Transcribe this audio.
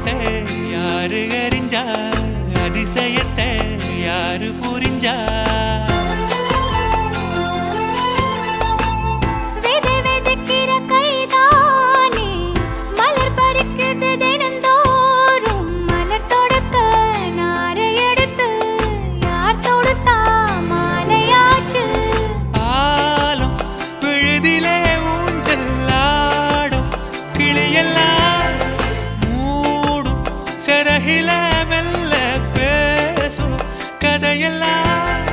ரகசியத்தை யாரு அறிஞ்சா அதிசயத்தை யாரு புரிஞ்சா செரகில மெல்ல பேசும் கதையெல்லாம்